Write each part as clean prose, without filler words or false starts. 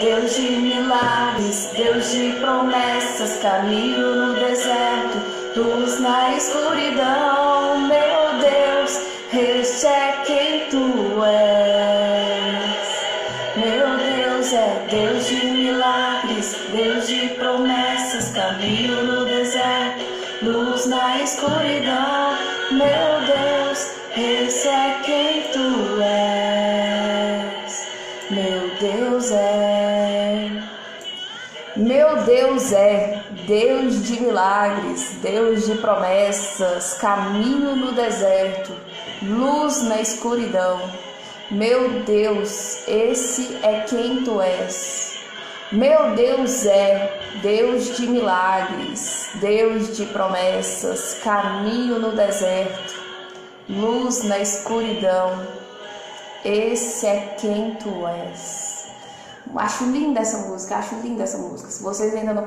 Deus de milagres, Deus de promessas, caminho no deserto, luz na escuridão. Meu Deus, este é quem tu és. Meu Deus é Deus de milagres, Deus de promessas, caminho no deserto, luz na escuridão. Meu Deus, esse é quem tu és. Meu Deus é Deus de milagres, Deus de promessas, caminho no deserto, luz na escuridão. Meu Deus, esse é quem tu és. Meu Deus é Deus de milagres, Deus de promessas, caminho no deserto, luz na escuridão. Esse é quem tu és. Acho linda essa música, Se vocês ainda não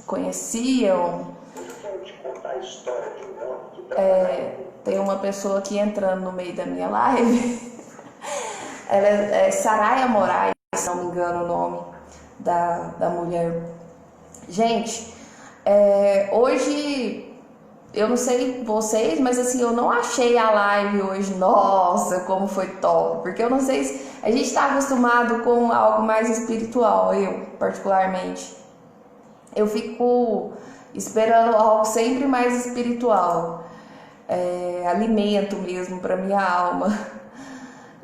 conheciam, tem uma pessoa aqui entrando no meio da minha live. Ela é Saraya Moraes, se não me engano o nome da mulher. Gente, hoje, eu não sei vocês, mas assim, eu não achei a live hoje, nossa, como foi top. Porque eu não sei se a gente está acostumado com algo mais espiritual, eu particularmente. Eu fico esperando algo sempre mais espiritual, alimento mesmo para minha alma.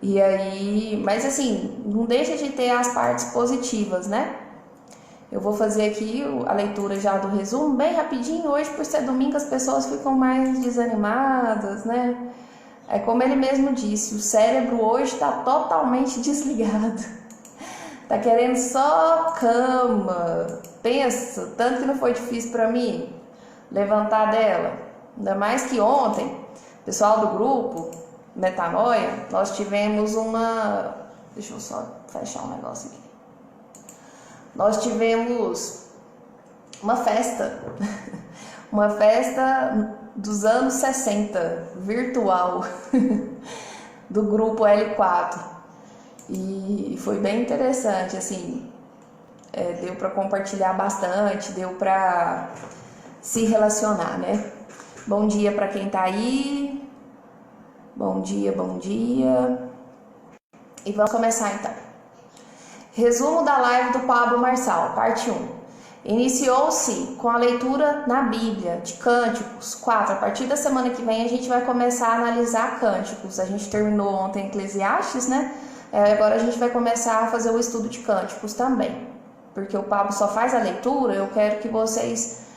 E aí, mas assim, não deixa de ter as partes positivas, né? Eu vou fazer aqui a leitura já do resumo, bem rapidinho. Hoje, por ser domingo, as pessoas ficam mais desanimadas, né? É como ele mesmo disse, o cérebro hoje está totalmente desligado. Tá querendo só cama. Pensa, tanto que não foi difícil para mim levantar dela. Ainda mais que ontem, o pessoal do grupo Metanoia, nós tivemos uma... Deixa eu só fechar um negócio aqui. Nós tivemos uma festa, uma festa dos anos 60, virtual, do grupo L4. E foi bem interessante, assim, deu para compartilhar bastante, deu para se relacionar, né? Bom dia para quem tá aí. Bom dia, bom dia. E vamos começar então. Resumo da live do Pablo Marçal, parte 1. Iniciou-se com a leitura na Bíblia de Cânticos 4. A partir da semana que vem a gente vai começar a analisar Cânticos. A gente terminou ontem Eclesiastes, né? Agora a gente vai começar a fazer o estudo de Cânticos também. Porque o Pablo só faz a leitura, eu quero que vocês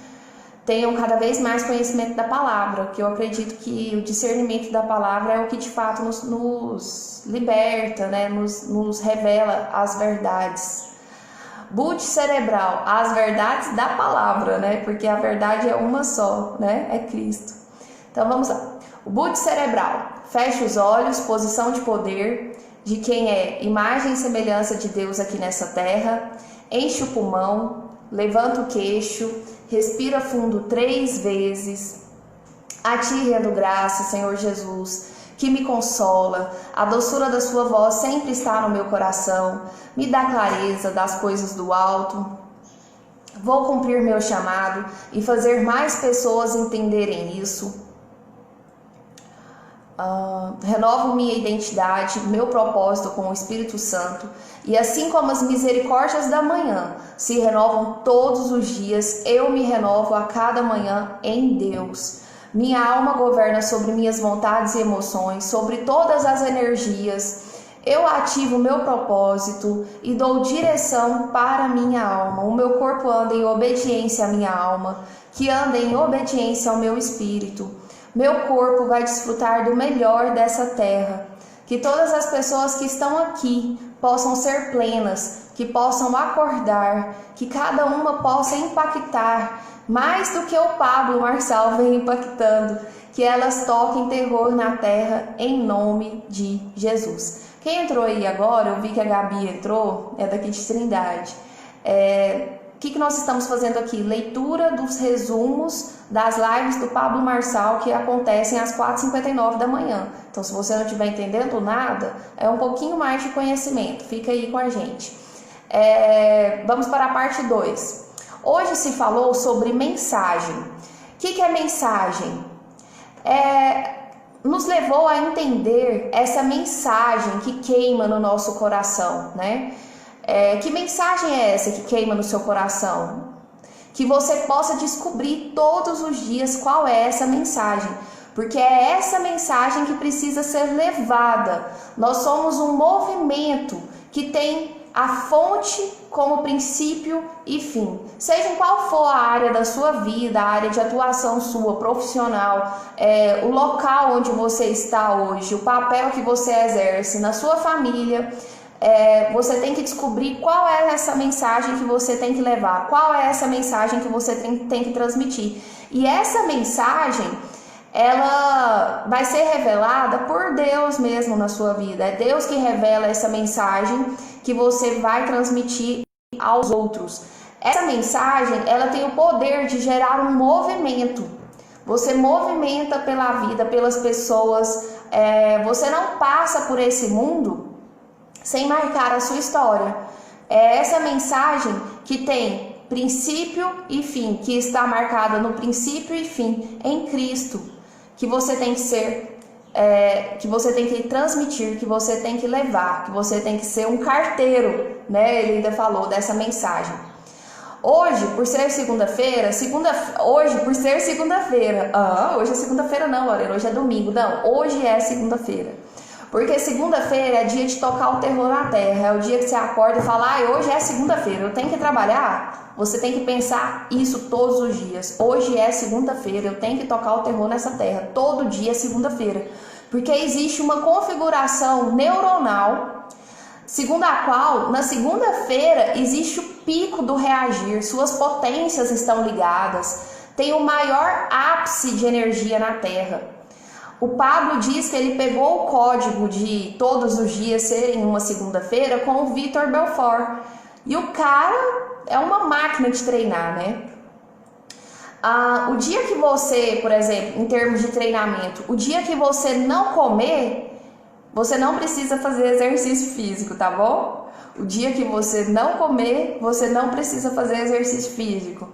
tenham cada vez mais conhecimento da palavra, que eu acredito que o discernimento da palavra é o que de fato nos liberta, né? nos revela as verdades. Boot cerebral, as verdades da palavra, né? Porque a verdade é uma só, né? É Cristo. Então vamos lá. O boot cerebral, fecha os olhos, posição de poder de quem é imagem e semelhança de Deus aqui nessa terra, enche o pulmão, levanta o queixo, respira fundo 3 vezes. A ti rendo graças, Senhor Jesus, que me consola. A doçura da sua voz sempre está no meu coração. Me dá clareza das coisas do alto. Vou cumprir meu chamado e fazer mais pessoas entenderem isso. Renovo minha identidade, meu propósito com o Espírito Santo, e assim como as misericórdias da manhã se renovam todos os dias, eu me renovo a cada manhã em Deus. Minha alma governa sobre minhas vontades e emoções, sobre todas as energias. Eu ativo meu propósito e dou direção para minha alma. O meu corpo anda em obediência à minha alma, que anda em obediência ao meu espírito. Meu corpo vai desfrutar do melhor dessa terra. Que todas as pessoas que estão aqui possam ser plenas, que possam acordar, que cada uma possa impactar mais do que o Pablo Marçal vem impactando, que elas toquem terror na terra em nome de Jesus. Quem entrou aí agora, eu vi que a Gabi entrou, é daqui de Trindade. O que nós estamos fazendo aqui? Leitura dos resumos das lives do Pablo Marçal que acontecem às 4h59 da manhã. Então, se você não estiver entendendo nada, é um pouquinho mais de conhecimento. Fica aí com a gente. Vamos para a parte 2. Hoje se falou sobre mensagem. O que é mensagem? Nos levou a entender essa mensagem que queima no nosso coração, né? Que mensagem é essa que queima no seu coração? Que você possa descobrir todos os dias qual é essa mensagem, porque é essa mensagem que precisa ser levada. Nós somos um movimento que tem a fonte como princípio e fim. Seja em qual for a área da sua vida, a área de atuação sua, profissional, o local onde você está hoje, o papel que você exerce na sua família, você tem que descobrir qual é essa mensagem que você tem que levar, qual é essa mensagem que você tem que transmitir. E essa mensagem, ela vai ser revelada por Deus mesmo na sua vida. É Deus que revela essa mensagem que você vai transmitir aos outros. Essa mensagem, ela tem o poder de gerar um movimento. Você movimenta pela vida, pelas pessoas. Você não passa por esse mundo sem marcar a sua história. É essa mensagem que tem princípio e fim, que está marcada no princípio e fim em Cristo, que você tem que ser, que você tem que transmitir, que você tem que levar, que você tem que ser um carteiro, né? Ele ainda falou dessa mensagem. Hoje, por ser segunda-feira, hoje é segunda-feira não, Lorena, hoje é domingo, não, hoje é segunda-feira. Porque segunda-feira é dia de tocar o terror na terra, é o dia que você acorda e fala, hoje é segunda-feira, eu tenho que trabalhar. Você tem que pensar isso todos os dias. Hoje é segunda-feira, eu tenho que tocar o terror nessa terra. Todo dia é segunda-feira. Porque existe uma configuração neuronal, segundo a qual, na segunda-feira, existe o pico do reagir. Suas potências estão ligadas. Tem o maior ápice de energia na terra. O Pablo diz que ele pegou o código de todos os dias serem uma segunda-feira com o Vitor Belfort. E o cara é uma máquina de treinar, né? O dia que você, por exemplo, em termos de treinamento, o dia que você não comer, você não precisa fazer exercício físico, tá bom? O dia que você não comer, você não precisa fazer exercício físico.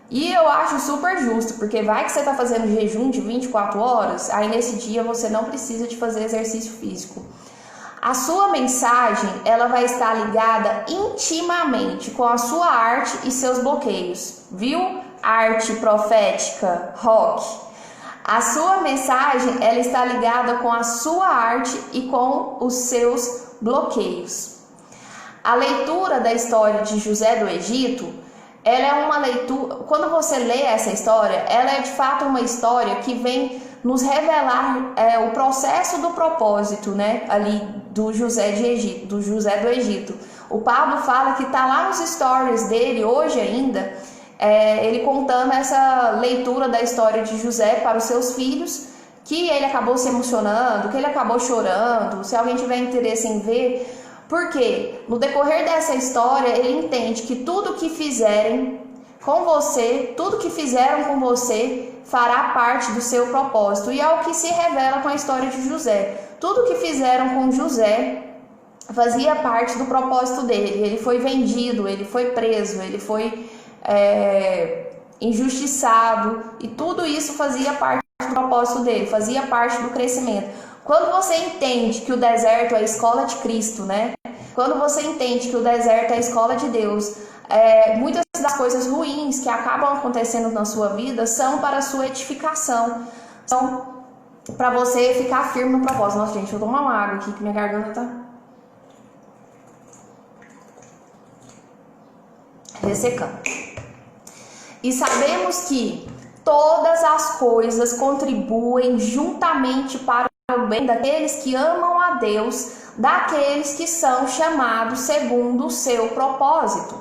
E eu acho super justo, porque vai que você está fazendo jejum de 24 horas, aí nesse dia você não precisa de fazer exercício físico. A sua mensagem, ela vai estar ligada intimamente com a sua arte e seus bloqueios, viu? Arte profética, rock. A sua mensagem, ela está ligada com a sua arte e com os seus bloqueios. A leitura da história de José do Egito, ela é uma leitura, quando você lê essa história, ela é de fato uma história que vem nos revelar o processo do propósito, né, ali do José do Egito. O Pablo fala que tá lá nos stories dele hoje ainda, ele contando essa leitura da história de José para os seus filhos, que ele acabou se emocionando, que ele acabou chorando. Se alguém tiver interesse em ver, porque no decorrer dessa história ele entende que tudo que fizerem com você, tudo que fizeram com você fará parte do seu propósito. E é o que se revela com a história de José. Tudo que fizeram com José fazia parte do propósito dele. Ele foi vendido, ele foi preso, ele foi injustiçado, e tudo isso fazia parte do propósito dele, fazia parte do crescimento. Quando você entende que o deserto é a escola de Cristo, né? Quando você entende que o deserto é a escola de Deus, muitas das coisas ruins que acabam acontecendo na sua vida são para a sua edificação, são para você ficar firme no propósito. Nossa, gente, eu vou tomar uma água aqui que minha garganta tá ressecando. E sabemos que todas as coisas contribuem juntamente para o bem daqueles que amam a Deus, daqueles que são chamados segundo o seu propósito.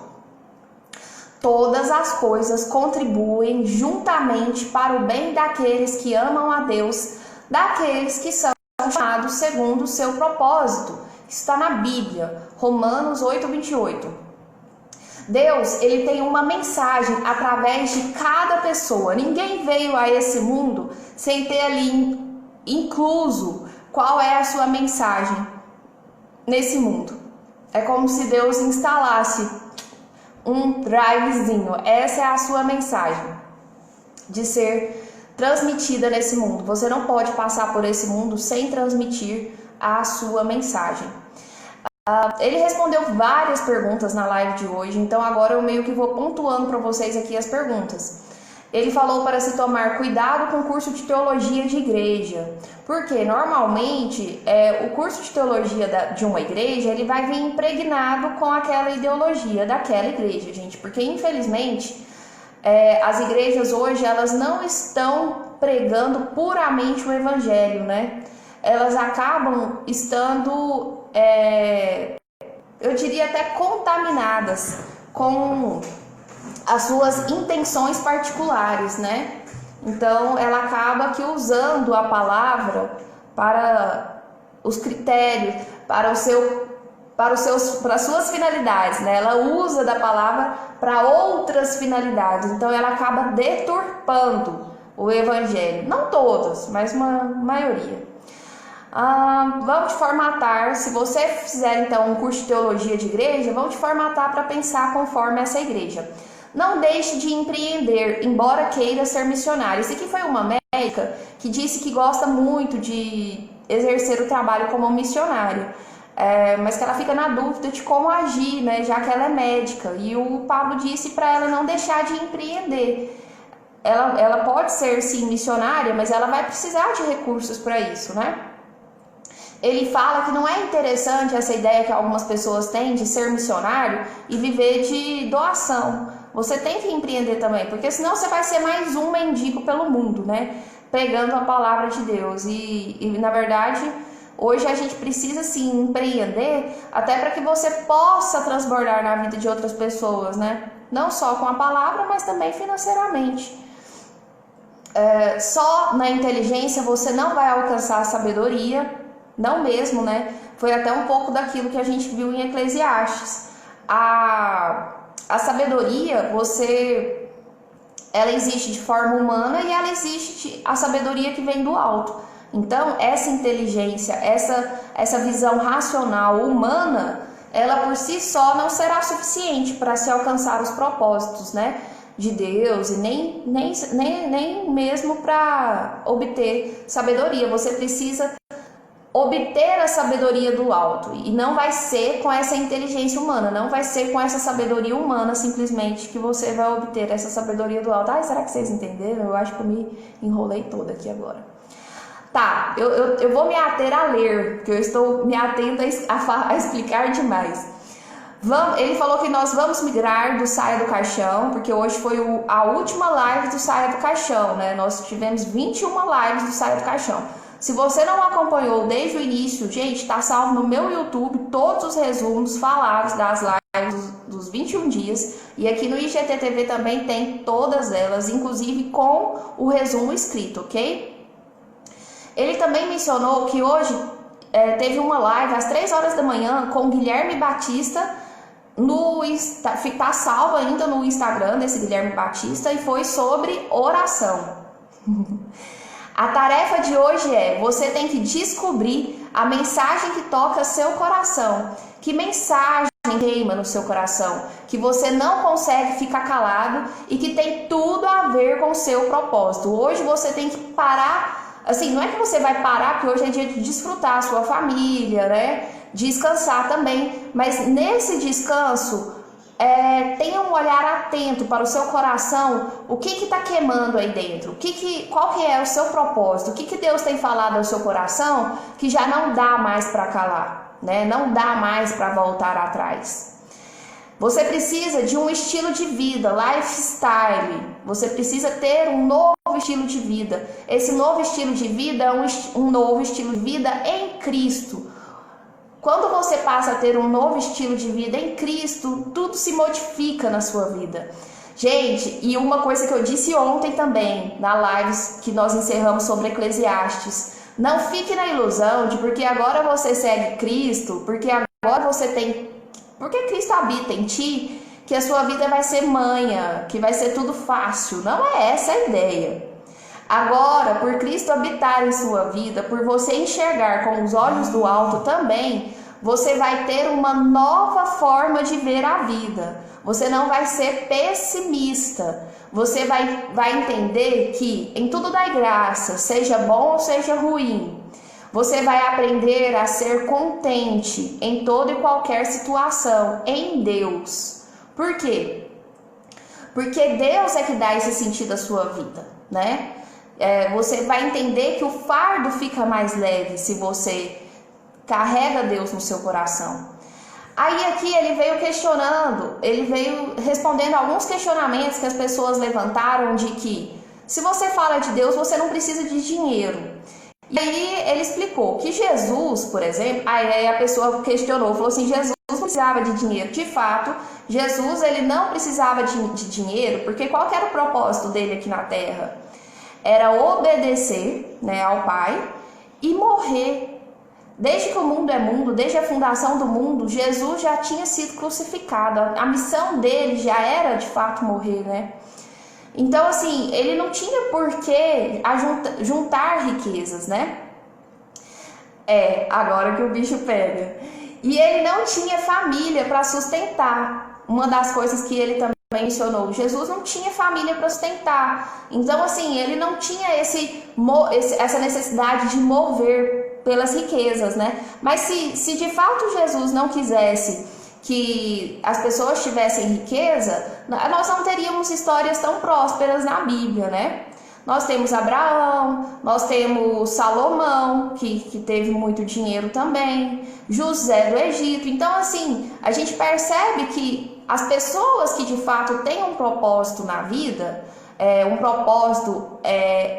Todas as coisas contribuem juntamente para o bem daqueles que amam a Deus, daqueles que são chamados segundo o seu propósito. Isso está na Bíblia, Romanos 8:28. Deus, ele tem uma mensagem através de cada pessoa. Ninguém veio a esse mundo sem ter ali incluso qual é a sua mensagem nesse mundo. É como se Deus instalasse um drivezinho. Essa é a sua mensagem de ser transmitida nesse mundo. Você não pode passar por esse mundo sem transmitir a sua mensagem. Ele respondeu várias perguntas na live de hoje, então agora eu meio que vou pontuando para vocês aqui as perguntas. Ele falou para se tomar cuidado com o curso de teologia de igreja, porque normalmente o curso de teologia de uma igreja, ele vai vir impregnado com aquela ideologia daquela igreja, gente, porque infelizmente as igrejas hoje, elas não estão pregando puramente o evangelho, né? Elas acabam estando, eu diria até contaminadas com as suas intenções particulares, né? Então, ela acaba que usando a palavra para os critérios, para as suas finalidades, né? Ela usa da palavra para outras finalidades. Então, ela acaba deturpando o evangelho. Não todas, mas uma maioria. Vamos te formatar. Se você fizer então um curso de teologia de igreja, vamos te formatar para pensar conforme essa igreja. Não deixe de empreender, embora queira ser missionário. Isso aqui foi uma médica que disse que gosta muito de exercer o trabalho como missionário, mas que ela fica na dúvida de como agir, né, já que ela é médica. E o Pablo disse para ela não deixar de empreender. Ela pode ser sim missionária, mas ela vai precisar de recursos para isso, né? Ele fala que não é interessante essa ideia que algumas pessoas têm de ser missionário e viver de doação. Você tem que empreender também, porque senão você vai ser mais um mendigo pelo mundo, né? Pegando a palavra de Deus. E na verdade, hoje a gente precisa sim empreender até para que você possa transbordar na vida de outras pessoas, né? Não só com a palavra, mas também financeiramente. Só na inteligência você não vai alcançar a sabedoria, não mesmo, né? Foi até um pouco daquilo que a gente viu em Eclesiastes. A sabedoria, ela existe de forma humana e ela existe a sabedoria que vem do alto. Então, essa inteligência, essa visão racional humana, ela por si só não será suficiente para se alcançar os propósitos, né, de Deus, e nem mesmo para obter sabedoria. Você precisa obter a sabedoria do alto, e não vai ser com essa inteligência humana, não vai ser com essa sabedoria humana simplesmente que você vai obter essa sabedoria do alto. Será que vocês entenderam? Eu acho que eu me enrolei toda aqui agora. Tá, eu vou me ater a ler, porque eu estou me atendo a explicar demais. Ele falou que nós vamos migrar do Saia do Caixão, porque hoje foi a última live do Saia do Caixão, né? Nós tivemos 21 lives do Saia do Caixão. Se você não acompanhou desde o início, gente, tá salvo no meu YouTube todos os resumos falados das lives dos 21 dias. E aqui no IGTV também tem todas elas, inclusive com o resumo escrito, ok? Ele também mencionou que hoje teve uma live às 3 horas da manhã com o Guilherme Batista, tá salvo ainda no Instagram desse Guilherme Batista, e foi sobre oração. A tarefa de hoje você tem que descobrir a mensagem que toca seu coração. Que mensagem queima no seu coração, que você não consegue ficar calado e que tem tudo a ver com o seu propósito. Hoje você tem que parar, assim, não é que você vai parar, porque hoje é dia de desfrutar a sua família, né? Descansar também, mas nesse descanso, tenha um olhar atento para o seu coração. O que está queimando aí dentro? Qual que é o seu propósito? O que Deus tem falado ao seu coração que já não dá mais para calar, né? Não dá mais para voltar atrás. Você precisa de um estilo de vida, lifestyle. Você precisa ter um novo estilo de vida. Esse novo estilo de vida é um novo estilo de vida em Cristo. Quando você passa a ter um novo estilo de vida em Cristo, tudo se modifica na sua vida. Gente, e uma coisa que eu disse ontem também, na live que nós encerramos sobre Eclesiastes, não fique na ilusão de porque agora você segue Cristo, porque agora porque Cristo habita em ti, que a sua vida vai ser manha, que vai ser tudo fácil. Não é essa a ideia. Agora, por Cristo habitar em sua vida, por você enxergar com os olhos do alto também, você vai ter uma nova forma de ver a vida. Você não vai ser pessimista. Você vai entender que em tudo dá graça, seja bom ou seja ruim. Você vai aprender a ser contente em toda e qualquer situação, em Deus. Por quê? Porque Deus é que dá esse sentido à sua vida, né? Você vai entender que o fardo fica mais leve se você carrega Deus no seu coração. Aí aqui ele veio questionando, ele veio respondendo alguns questionamentos que as pessoas levantaram de que se você fala de Deus, você não precisa de dinheiro. E aí ele explicou que Jesus, por exemplo, aí a pessoa questionou, falou assim, Jesus não precisava de dinheiro. De fato, Jesus ele não precisava de dinheiro, porque qual que era o propósito dele aqui na Terra? Era obedecer, né, ao Pai e morrer. Desde que o mundo é mundo, desde a fundação do mundo, Jesus já tinha sido crucificado. A missão dele já era de fato morrer, né? Então, assim, ele não tinha por que juntar riquezas, né? Agora que o bicho pega. E ele não tinha família para sustentar. Uma das coisas que ele também mencionou, Jesus não tinha família para sustentar. Então, assim, ele não tinha essa necessidade de mover pelas riquezas, né? Mas se de fato Jesus não quisesse que as pessoas tivessem riqueza, nós não teríamos histórias tão prósperas na Bíblia, né? Nós temos Abraão, nós temos Salomão, que teve muito dinheiro também, José do Egito. Então, assim, a gente percebe que as pessoas que de fato têm um propósito na vida, um propósito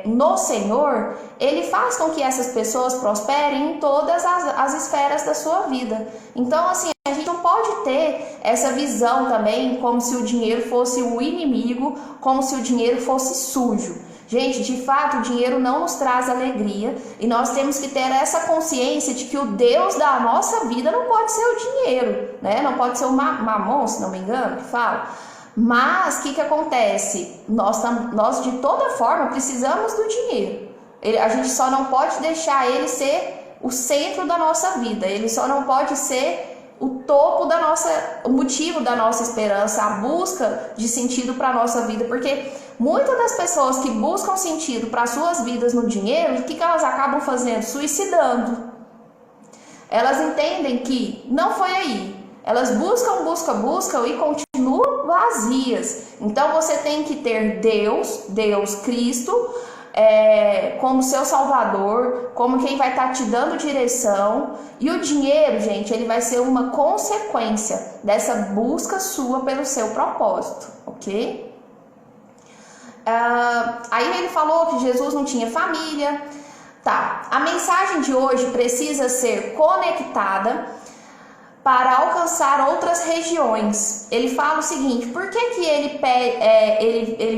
no Senhor, ele faz com que essas pessoas prosperem em todas as esferas da sua vida. Então, assim, a gente não pode ter essa visão também como se o dinheiro fosse o inimigo, como se o dinheiro fosse sujo. Gente, de fato, o dinheiro não nos traz alegria e nós temos que ter essa consciência de que o Deus da nossa vida não pode ser o dinheiro, né? Não pode ser o mamon, se não me engano, que fala. Mas o que acontece? Nós de toda forma precisamos do dinheiro. A gente só não pode deixar ele ser o centro da nossa vida. Ele só não pode ser o topo o motivo da nossa esperança, a busca de sentido para a nossa vida. Porque muitas das pessoas que buscam sentido para suas vidas no dinheiro, o que elas acabam fazendo? Suicidando. Elas entendem que não foi aí. Elas buscam e continuam vazias. Então você tem que ter Deus, Cristo, como seu Salvador, como quem vai estar te dando direção. E o dinheiro, gente, ele vai ser uma consequência dessa busca sua pelo seu propósito, ok? Aí ele falou que Jesus não tinha família. Tá, a mensagem de hoje precisa ser conectada para alcançar outras regiões. Ele fala o seguinte, por que ele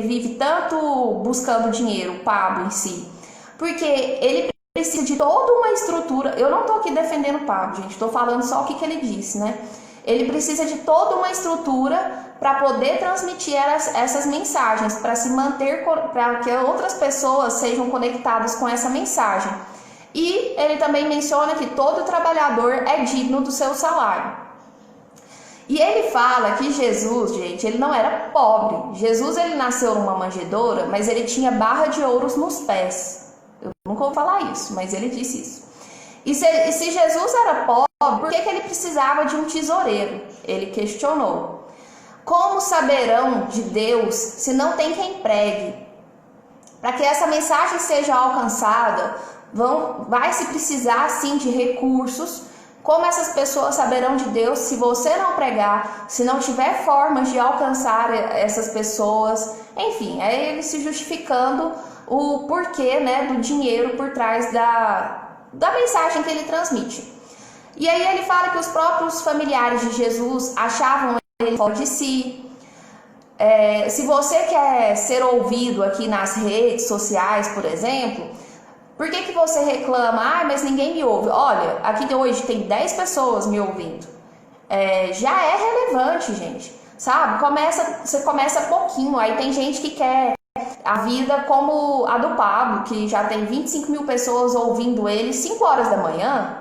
vive tanto buscando dinheiro, o Pablo em si? Porque ele precisa de toda uma estrutura. Eu não estou aqui defendendo o Pablo, gente, estou falando só o que ele disse, né? Ele precisa de toda uma estrutura para poder transmitir essas mensagens, para se manter, para que outras pessoas sejam conectadas com essa mensagem. E ele também menciona que todo trabalhador é digno do seu salário. E ele fala que Jesus, gente, ele não era pobre. Jesus, ele nasceu numa manjedoura, mas ele tinha barra de ouros nos pés. Eu nunca ouvi falar isso, mas ele disse isso. E se Jesus era pobre, por que ele precisava de um tesoureiro? Ele questionou. Como saberão de Deus se não tem quem pregue? Para que essa mensagem seja alcançada, vai se precisar sim de recursos. Como essas pessoas saberão de Deus se você não pregar, se não tiver formas de alcançar essas pessoas? Enfim, é ele se justificando o porquê, né, do dinheiro por trás da mensagem que ele transmite. E aí ele fala que os próprios familiares de Jesus achavam ele fora de si. Se você quer ser ouvido aqui nas redes sociais, por exemplo, por que você reclama? Mas ninguém me ouve. Olha, aqui hoje tem 10 pessoas me ouvindo. Já é relevante, gente. Sabe? Você começa pouquinho. Aí tem gente que quer a vida como a do Pablo, que já tem 25 mil pessoas ouvindo ele 5 horas da manhã.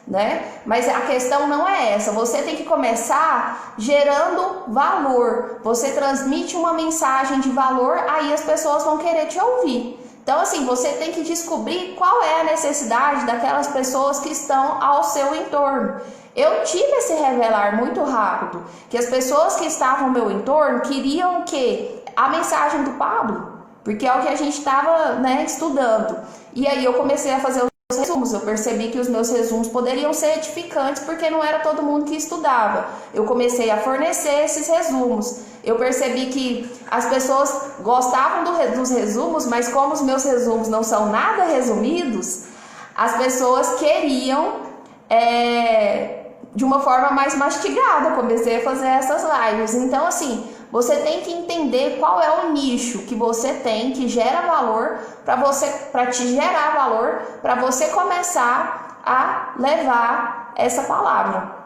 né? Mas a questão não é essa. Você tem que começar gerando valor. Você transmite uma mensagem de valor, aí as pessoas vão querer te ouvir. Então, assim, você tem que descobrir qual é a necessidade daquelas pessoas que estão ao seu entorno. Eu tive esse revelar muito rápido, que as pessoas que estavam ao meu entorno queriam o quê? A mensagem do Pablo, porque é o que a gente estava, né, estudando. E aí eu comecei a fazer os resumos, eu percebi que os meus resumos poderiam ser edificantes, porque não era todo mundo que estudava. Eu comecei a fornecer esses resumos. Eu percebi que as pessoas gostavam dos resumos, mas como os meus resumos não são nada resumidos, as pessoas queriam de uma forma mais mastigada. Eu comecei a fazer essas lives. Então, assim, você tem que entender qual é o nicho que você tem, que gera valor, para te gerar valor, para você começar a levar essa palavra.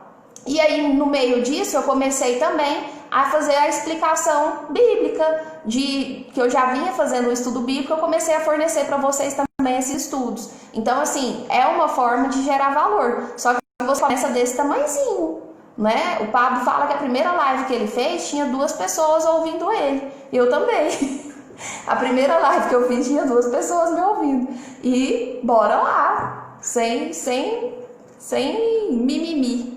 E aí, no meio disso, eu comecei também a fazer a explicação bíblica, que eu já vinha fazendo um estudo bíblico, eu comecei a fornecer para vocês também esses estudos. Então, assim, é uma forma de gerar valor, só que você começa desse tamanhozinho, né? O Pablo fala que a primeira live que ele fez tinha 2 pessoas ouvindo ele, eu também. A primeira live que eu fiz tinha 2 pessoas me ouvindo, e bora lá, sem mimimi.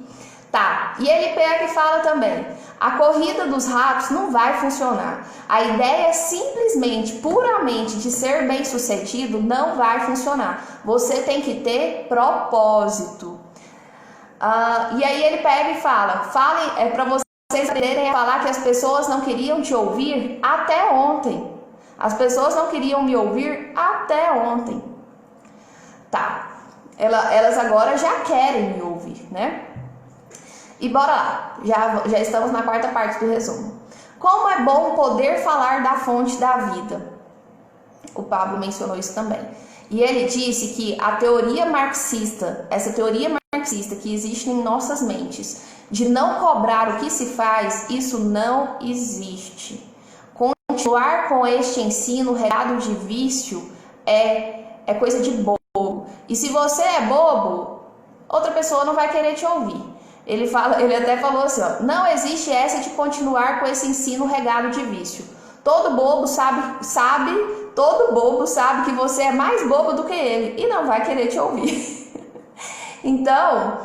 Tá, e ele pega e fala também: a corrida dos ratos não vai funcionar. A ideia é simplesmente, puramente de ser bem sucedido, não vai funcionar. Você tem que ter propósito. E aí ele pega e fala: fale, para vocês aprenderem a falar que as pessoas não queriam te ouvir até ontem. As pessoas não queriam me ouvir até ontem. Tá, elas agora já querem me ouvir, né? E bora lá, já estamos na 4ª parte do resumo. Como é bom poder falar da fonte da vida. O Pablo mencionou isso também. E ele disse que a teoria marxista, essa teoria marxista que existe em nossas mentes, de não cobrar o que se faz, isso não existe. Continuar com este ensino regado de vício é coisa de bobo. E se você é bobo, outra pessoa não vai querer te ouvir. Ele até falou assim, ó: não existe essa de continuar com esse ensino regado de vício. Todo bobo sabe que você é mais bobo do que ele e não vai querer te ouvir. Então,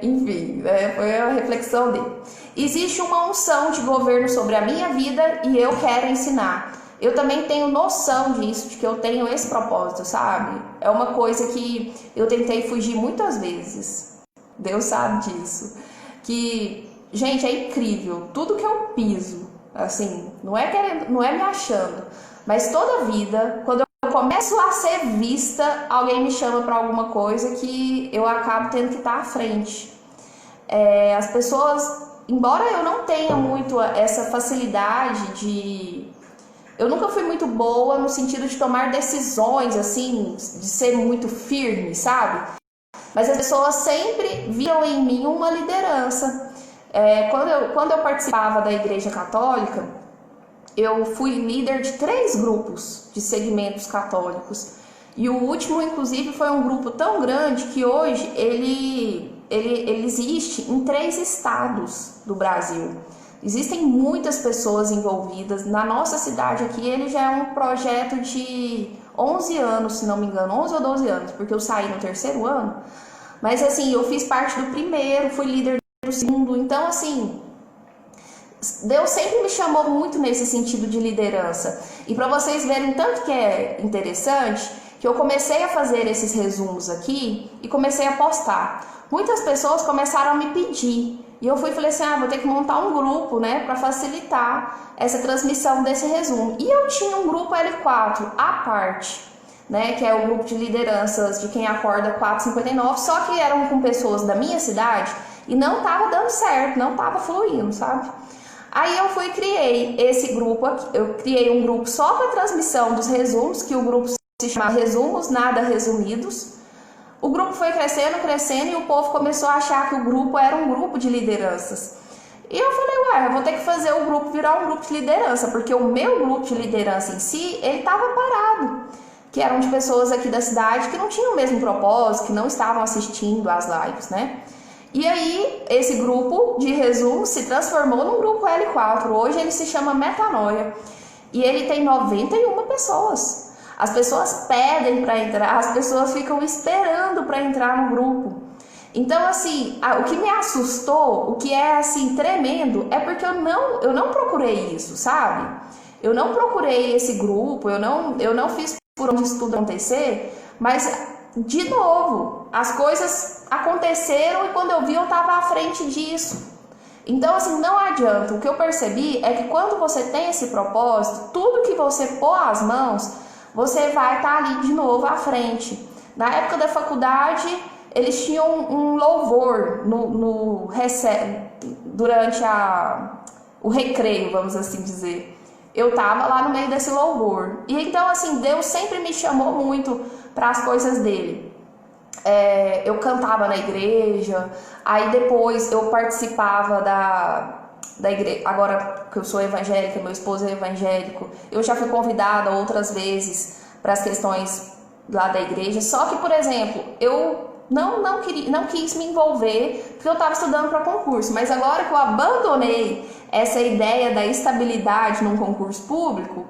enfim, foi a reflexão dele. Existe uma unção de governo sobre a minha vida e eu quero ensinar. Eu também tenho noção disso, de que eu tenho esse propósito, sabe? É uma coisa que eu tentei fugir muitas vezes. Deus sabe disso. Que, gente, é incrível. Tudo que eu piso, assim, não é me achando, mas toda vida, quando eu começo a ser vista, alguém me chama para alguma coisa que eu acabo tendo que estar à frente. As pessoas, embora eu não tenha muito essa facilidade eu nunca fui muito boa no sentido de tomar decisões, assim, de ser muito firme, sabe? Mas as pessoas sempre viam em mim uma liderança. Quando eu participava da Igreja Católica, eu fui líder de 3 grupos de segmentos católicos. E o último, inclusive, foi um grupo tão grande que hoje ele existe em 3 estados do Brasil. Existem muitas pessoas envolvidas. Na nossa cidade aqui, ele já é um projeto de 11 anos, se não me engano, 11 ou 12 anos, porque eu saí no 3º ano. Mas assim, eu fiz parte do primeiro, fui líder do segundo. Então, assim, Deus sempre me chamou muito nesse sentido de liderança. E para vocês verem tanto que é interessante, que eu comecei a fazer esses resumos aqui e comecei a postar. Muitas pessoas começaram a me pedir. E eu falei assim, vou ter que montar um grupo, né, para facilitar essa transmissão desse resumo. E eu tinha um grupo L4 à parte, né, que é o grupo de lideranças de quem acorda 459, só que eram com pessoas da minha cidade e não estava dando certo, não estava fluindo, sabe? Aí eu fui e criei esse grupo aqui, eu criei um grupo só para transmissão dos resumos, que o grupo se chama Resumos Nada Resumidos. O grupo foi crescendo e o povo começou a achar que o grupo era um grupo de lideranças. E eu falei, eu vou ter que fazer o grupo virar um grupo de liderança, porque o meu grupo de liderança em si, ele estava parado. que eram de pessoas aqui da cidade que não tinham o mesmo propósito, que não estavam assistindo às lives, né? E aí, esse grupo de resumo se transformou num grupo L4. Hoje ele se chama Metanoia. E ele tem 91 pessoas. As pessoas pedem para entrar, as pessoas ficam esperando para entrar no grupo. Então, assim, o que me assustou, o que é, assim, tremendo, é porque eu não procurei isso, sabe? Eu não procurei esse grupo, eu não fiz por onde isso tudo acontecer, mas, de novo, as coisas aconteceram e quando eu vi eu estava à frente disso. Então, assim, não adianta. O que eu percebi é que quando você tem esse propósito, tudo que você pôr as mãos, você vai estar ali de novo à frente. Na época da faculdade, eles tinham um louvor durante o recreio, vamos assim dizer. Eu estava lá no meio desse louvor. E então, assim, Deus sempre me chamou muito para as coisas dele. Eu cantava na igreja, aí depois eu participava da igreja. Agora que eu sou evangélica, meu esposo é evangélico, eu já fui convidada outras vezes para as questões lá da igreja. Só que, por exemplo, eu não quis me envolver porque eu estava estudando para concurso, mas agora que eu abandonei essa ideia da estabilidade num concurso público,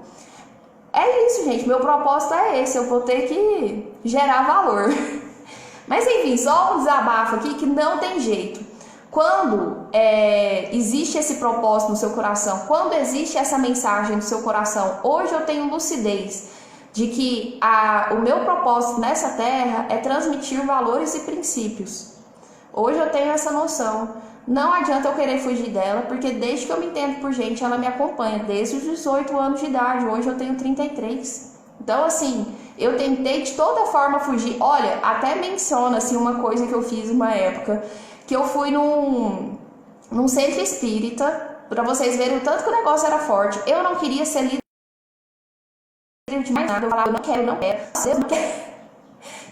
é isso, gente, meu propósito é esse, eu vou ter que gerar valor. Mas enfim, só um desabafo aqui que não tem jeito. Quando existe esse propósito no seu coração, quando existe essa mensagem no seu coração, hoje eu tenho lucidez de que o meu propósito nessa terra é transmitir valores e princípios. Hoje eu tenho essa noção. Não adianta eu querer fugir dela, porque desde que eu me entendo por gente, ela me acompanha, desde os 18 anos de idade. Hoje eu tenho 33. Então, assim, eu tentei de toda forma fugir. Olha, até menciona assim, uma coisa que eu fiz uma época, que eu fui num centro espírita, para vocês verem o tanto que o negócio era forte. Eu não queria ser líder de mais nada. Eu falava, eu não quero, eu não quero.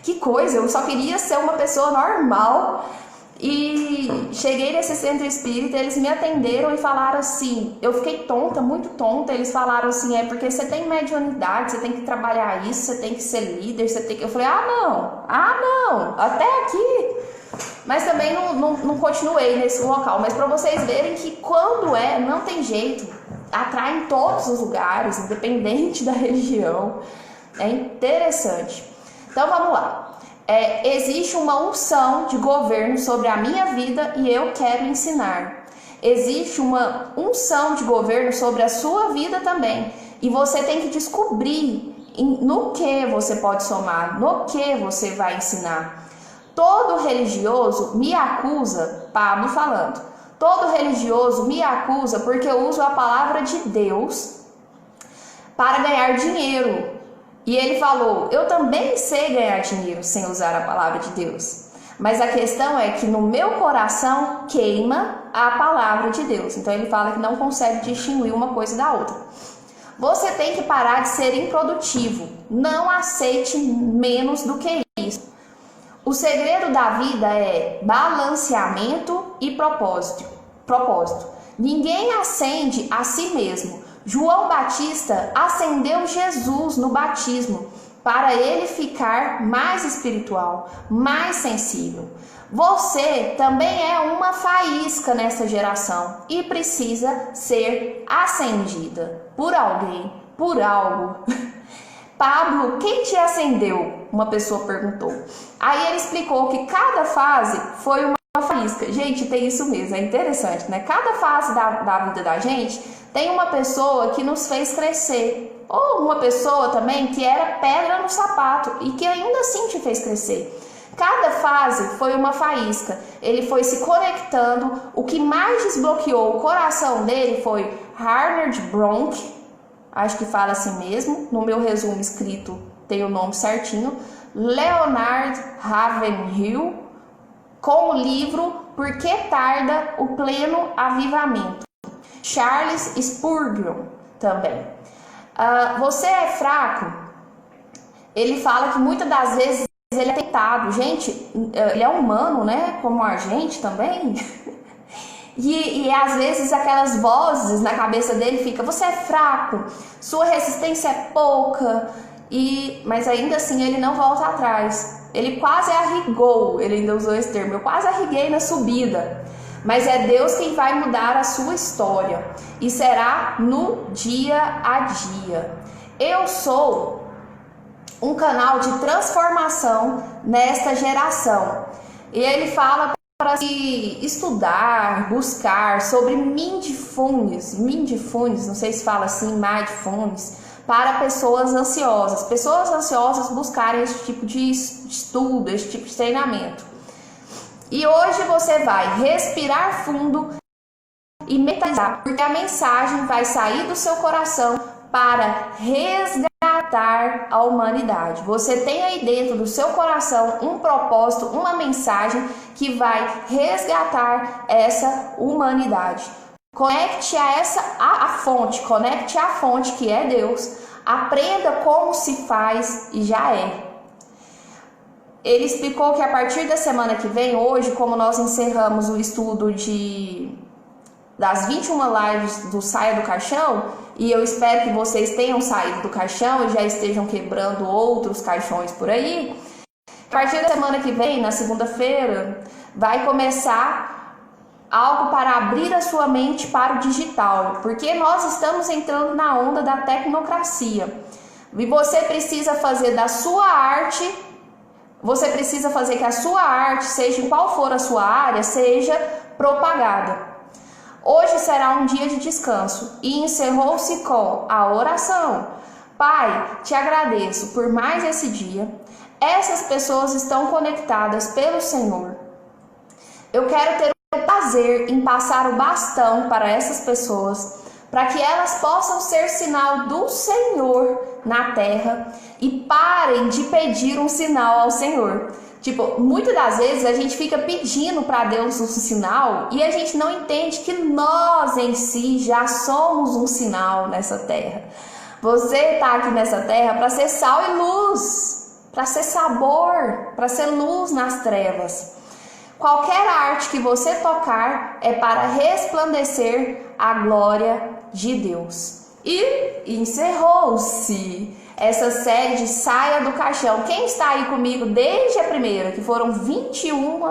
Que coisa, eu só queria ser uma pessoa normal. E cheguei nesse centro espírita, eles me atenderam e falaram assim, eu fiquei tonta, muito tonta, eles falaram assim, porque você tem mediunidade, você tem que trabalhar isso, você tem que ser líder, você tem que... Eu falei, não, até aqui. Mas também não continuei nesse local, mas para vocês verem que quando não tem jeito, atrai em todos os lugares, independente da religião, é interessante. Então vamos lá. Existe uma unção de governo sobre a minha vida e eu quero ensinar. Existe uma unção de governo sobre a sua vida também. E você tem que descobrir no que você pode somar, no que você vai ensinar. Todo religioso me acusa, Pablo falando, todo religioso me acusa porque eu uso a palavra de Deus para ganhar dinheiro. E ele falou, eu também sei ganhar dinheiro sem usar a palavra de Deus. Mas a questão é que no meu coração queima a palavra de Deus. Então ele fala que não consegue distinguir uma coisa da outra. Você tem que parar de ser improdutivo. Não aceite menos do que isso. O segredo da vida é balanceamento e propósito. Ninguém acende a si mesmo. João Batista acendeu Jesus no batismo para ele ficar mais espiritual, mais sensível. Você também é uma faísca nessa geração e precisa ser acendida por alguém, por algo. Pablo, quem te acendeu? Uma pessoa perguntou. Aí ele explicou que cada fase foi uma faísca. Gente, tem isso mesmo, é interessante, né? Cada fase da vida da gente tem uma pessoa que nos fez crescer. Ou uma pessoa também que era pedra no sapato e que ainda assim te fez crescer. Cada fase foi uma faísca. Ele foi se conectando. O que mais desbloqueou o coração dele foi Reinhard Bonnke. Acho que fala assim mesmo. No meu resumo escrito tem o nome certinho. Leonard Ravenhill, com o livro Por que Tarda o Pleno Avivamento. Charles Spurgeon também. Você é fraco? Ele fala que muitas das vezes ele é tentado. Gente, ele é humano, né? Como a gente também. E às vezes aquelas vozes na cabeça dele fica, você é fraco, sua resistência é pouca. mas ainda assim ele não volta atrás. Ele quase arrigou, ele ainda usou esse termo, eu quase arriguei na subida. Mas é Deus quem vai mudar a sua história, e será no dia a dia. Eu sou um canal de transformação nesta geração. E ele fala para se estudar, buscar sobre mindfulness, não sei se fala assim, mindfulness, para pessoas ansiosas. Pessoas ansiosas buscarem esse tipo de estudo, esse tipo de treinamento. E hoje você vai respirar fundo e mentalizar, porque a mensagem vai sair do seu coração para resgatar a humanidade. Você tem aí dentro do seu coração um propósito, uma mensagem que vai resgatar essa humanidade. Conecte a fonte, conecte a fonte que é Deus. Aprenda como se faz e já é. Ele explicou que a partir da semana que vem, hoje, como nós encerramos o estudo das 21 lives do Saia do Caixão, e eu espero que vocês tenham saído do caixão e já estejam quebrando outros caixões por aí, a partir da semana que vem, na segunda-feira, vai começar algo para abrir a sua mente para o digital, porque nós estamos entrando na onda da tecnocracia. E você precisa fazer da sua arte, você precisa fazer que a sua arte, seja qual for a sua área, seja propagada. Hoje será um dia de descanso e encerrou-se com a oração. Pai, te agradeço por mais esse dia. Essas pessoas estão conectadas pelo Senhor. Eu quero ter o prazer em passar o bastão para essas pessoas, para que elas possam ser sinal do Senhor na terra e parem de pedir um sinal ao Senhor. Tipo, muitas das vezes a gente fica pedindo para Deus um sinal e a gente não entende que nós em si já somos um sinal nessa terra. Você está aqui nessa terra para ser sal e luz, para ser sabor, para ser luz nas trevas. Qualquer arte que você tocar é para resplandecer a glória de Deus. E encerrou-se essa série de Saia do Caixão. Quem está aí comigo desde a primeira, que foram 21